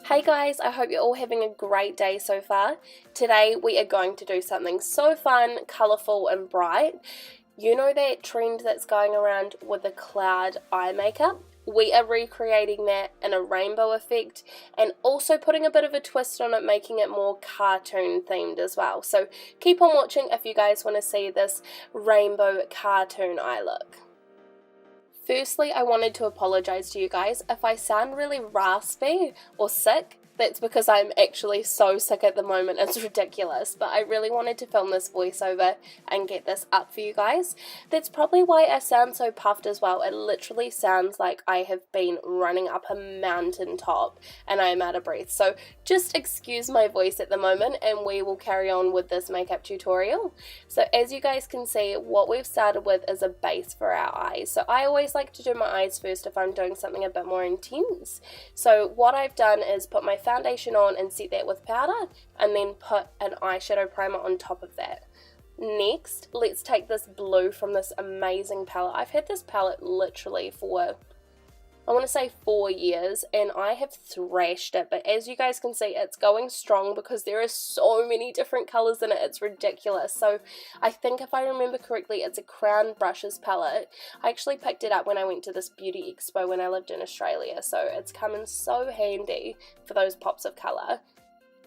Hey guys, I hope you're all having a great day so far. Today we are going to do something so fun, colourful and bright. You know that trend that's going around with the cloud eye makeup? We are recreating that in a rainbow effect and also putting a bit of a twist on it, making it more cartoon themed as well. So keep on watching if you guys want to see this rainbow cartoon eye look. Firstly, I wanted to apologise to you guys if I sound really raspy or sick. That's because I'm actually so sick at the moment, it's ridiculous, but I really wanted to film this voiceover and get this up for you guys. That's probably why I sound so puffed as well. It literally sounds like I have been running up a mountain top and I am out of breath. So just excuse my voice at the moment and we will carry on with this makeup tutorial. So as you guys can see, what we've started with is a base for our eyes. So I always like to do my eyes first if I'm doing something a bit more intense. So what I've done is put my foundation on and set that with powder and then put an eyeshadow primer on top of that. Next, let's take this blue from this amazing palette. I've had this palette literally for, I want to say 4 years, and I have thrashed it, but as you guys can see, it's going strong because there are so many different colours in it, it's ridiculous. So I think if I remember correctly, it's a Crown Brushes palette. I actually picked it up when I went to this beauty expo when I lived in Australia, so it's come in so handy for those pops of colour.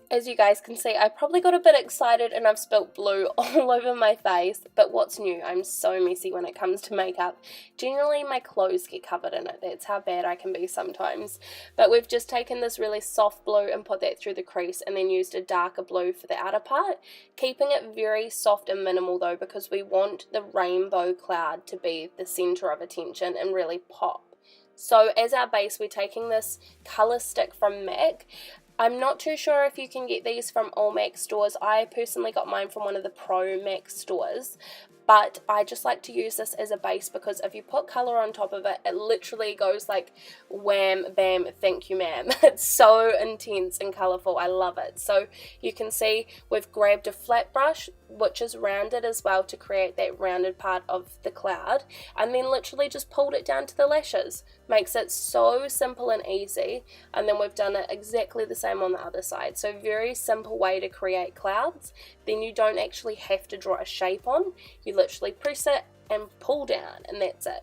As you guys can see, I probably got a bit excited and I've spilt blue all over my face, but what's new? I'm so messy when it comes to makeup. Generally, my clothes get covered in it. That's how bad I can be sometimes. But we've just taken this really soft blue and put that through the crease and then used a darker blue for the outer part, keeping it very soft and minimal though because we want the rainbow cloud to be the centre of attention and really pop. So as our base, we're taking this colour stick from MAC. I'm not too sure if you can get these from all MAC stores. I personally got mine from one of the Pro MAC stores, but I just like to use this as a base because if you put colour on top of it, it literally goes like wham, bam, thank you ma'am. It's so intense and colourful, I love it. So you can see we've grabbed a flat brush, which is rounded as well to create that rounded part of the cloud, and then literally just pulled it down to the lashes. Makes it so simple and easy, and then we've done it exactly the same on the other side. So very simple way to create clouds. Then you don't actually have to draw a shape on. You literally press it and pull down and that's it.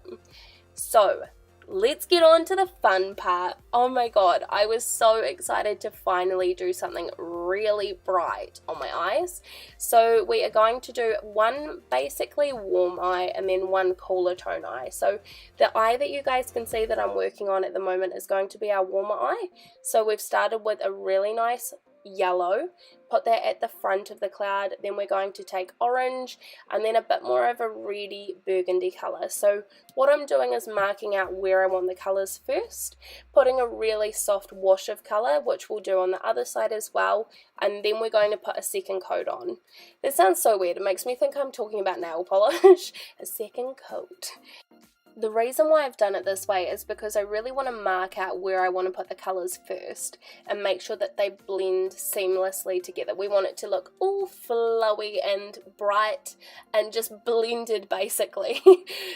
So let's get on to the fun part. Oh my god, I was so excited to finally do something really bright on my eyes. So we are going to do one basically warm eye and then one cooler tone eye. So the eye that you guys can see that I'm working on at the moment is going to be our warmer eye. So we've started with a really nice yellow, put that at the front of the cloud, then we're going to take orange and then a bit more of a reddy burgundy colour. So what I'm doing is marking out where I want the colours first, putting a really soft wash of colour, which we'll do on the other side as well, and then we're going to put a second coat on. This sounds so weird, it makes me think I'm talking about nail polish. A second coat. The reason why I've done it this way is because I really want to mark out where I want to put the colours first and make sure that they blend seamlessly together. We want it to look all flowy and bright and just blended basically.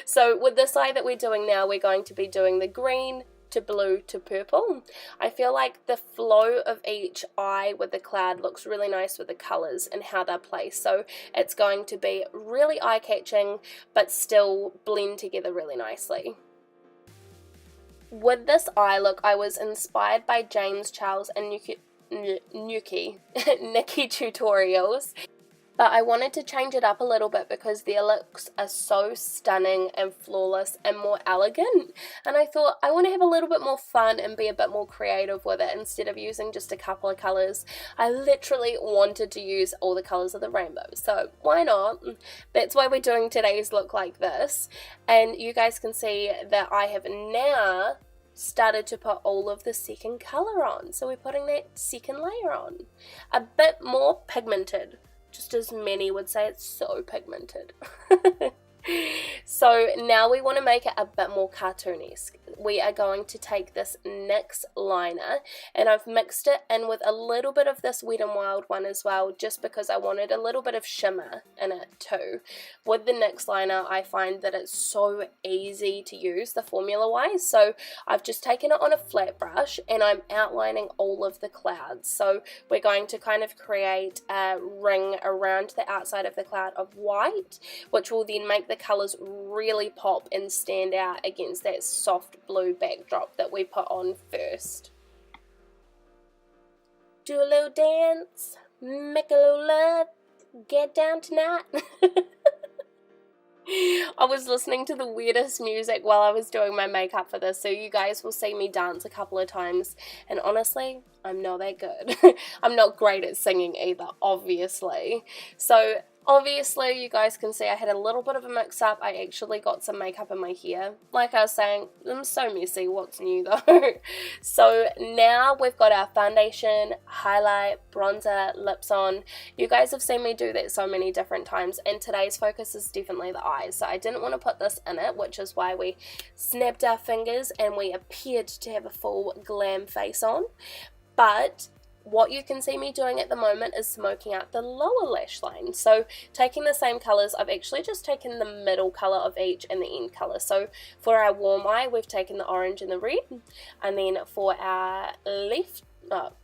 So with this eye that we're doing now, we're going to be doing the green to blue to purple. I feel like the flow of each eye with the cloud looks really nice with the colours and how they're placed. So it's going to be really eye-catching but still blend together really nicely. With this eye look, I was inspired by James Charles and Nikki tutorials. But I wanted to change it up a little bit because their looks are so stunning and flawless and more elegant. And I thought I want to have a little bit more fun and be a bit more creative with it instead of using just a couple of colours. I literally wanted to use all the colours of the rainbow. So why not? That's why we're doing today's look like this. And you guys can see that I have now started to put all of the second colour on. So we're putting that second layer on. A bit more pigmented. Just as many would say, it's so pigmented. So now we want to make it a bit more cartoonesque. We are going to take this NYX liner, and I've mixed it in with a little bit of this Wet n Wild one as well, just because I wanted a little bit of shimmer in it too. With the NYX liner, I find that it's so easy to use, the formula wise, so I've just taken it on a flat brush and I'm outlining all of the clouds. So we're going to kind of create a ring around the outside of the cloud of white, which will then make the colours really pop and stand out against that soft blue backdrop that we put on first. Do a little dance, make a little love, get down tonight. I was listening to the weirdest music while I was doing my makeup for this, so you guys will see me dance a couple of times, and honestly, I'm not that good. I'm not great at singing either, obviously. So obviously, you guys can see I had a little bit of a mix-up. I actually got some makeup in my hair. Like I was saying, I'm so messy. What's new, though? So now we've got our foundation, highlight, bronzer, lips on. You guys have seen me do that so many different times, and today's focus is definitely the eyes. So I didn't want to put this in it, which is why we snapped our fingers and we appeared to have a full glam face on. But what you can see me doing at the moment is smoking out the lower lash line. So taking the same colours, I've actually just taken the middle colour of each and the end colour. So for our warm eye, we've taken the orange and the red. And then for our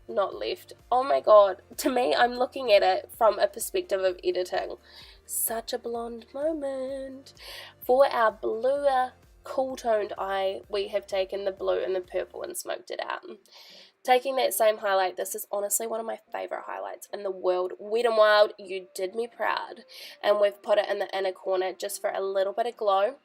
not left. Oh my god. To me, I'm looking at it from a perspective of editing. Such a blonde moment. For our bluer, cool-toned eye, we have taken the blue and the purple and smoked it out. Taking that same highlight, this is honestly one of my favourite highlights in the world. Wet n Wild, you did me proud. And we've put it in the inner corner just for a little bit of glow.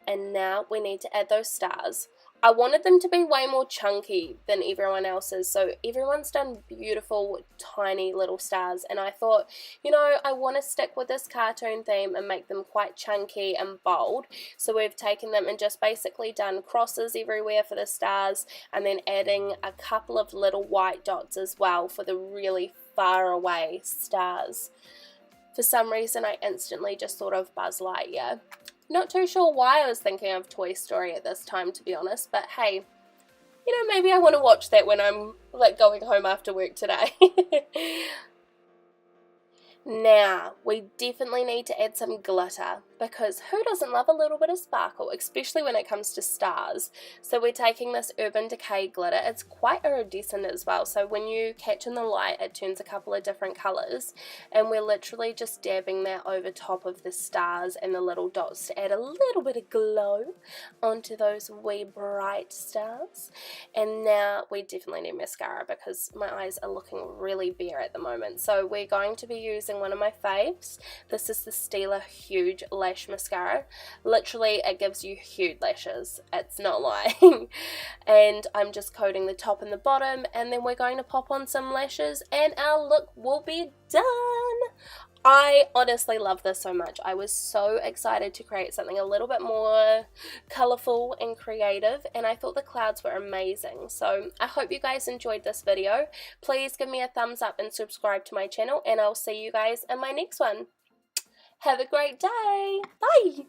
And now we need to add those stars. I wanted them to be way more chunky than everyone else's, so everyone's done beautiful tiny little stars, and I thought, you know, I want to stick with this cartoon theme and make them quite chunky and bold. So we've taken them and just basically done crosses everywhere for the stars, and then adding a couple of little white dots as well for the really far away stars. For some reason I instantly just thought of Buzz Lightyear. Not too sure why I was thinking of Toy Story at this time, to be honest, but hey, you know, maybe I want to watch that when I'm like going home after work today. Now, we definitely need to add some glitter, because who doesn't love a little bit of sparkle, especially when it comes to stars? So we're taking this Urban Decay glitter. It's quite iridescent as well, so when you catch in the light, it turns a couple of different colours, and we're literally just dabbing that over top of the stars and the little dots to add a little bit of glow onto those wee bright stars. And now we definitely need mascara, because my eyes are looking really bare at the moment. So we're going to be using one of my faves. This is the Stila Huge Lash Mascara. Literally, it gives you huge lashes. It's not lying. And I'm just coating the top and the bottom, and then we're going to pop on some lashes, and our look will be done. I honestly love this so much. I was so excited to create something a little bit more colourful and creative, and I thought the clouds were amazing. So I hope you guys enjoyed this video. Please give me a thumbs up and subscribe to my channel, and I'll see you guys in my next one. Have a great day. Bye.